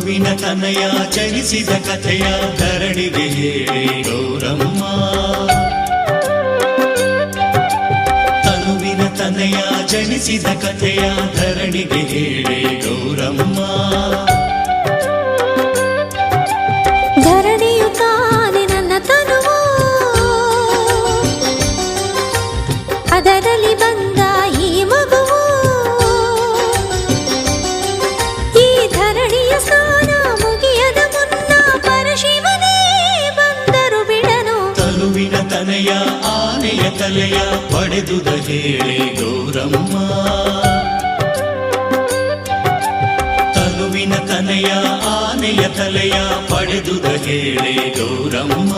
ತನುವಿನ ತನಯ ಜನಿಸಿದ ಕಥೆಯ ಧರಣಿಗೆ ಹೇಳಿ ಗೌರಮ್ಮ. ತನುವಿನ ತನಯ ಜನಿಸಿದ ಕಥೆಯ ಧರಣಿಗೆ ಹೇಳಿ ಗೌರಮ್ಮ. ಧರಣಿಯು ತಾನೆ ನನ್ನ ತನುವು, ಅದರಲ್ಲಿ ಬಂದ ಈ ಮಗುವು. ಈ ಧರಣಿಯ ಸ್ನಾನ ಮುಗಿಯದ ಮುನ್ನ ಪರಶಿವನೇ ಬಂದರು ಬಿಡನು. ತನುವಿನ ತನಯ ಆನೆಯ ತಲೆಯ ಪಡೆದುದ ಹೇಳಿ ಗೌರಮ್ಮ. ತನುವಿನ ತನಯ ಆನೆಯ ತಲೆಯ ಪಡೆದುದ ಹೇಳಿ ಗೌರಮ್ಮ.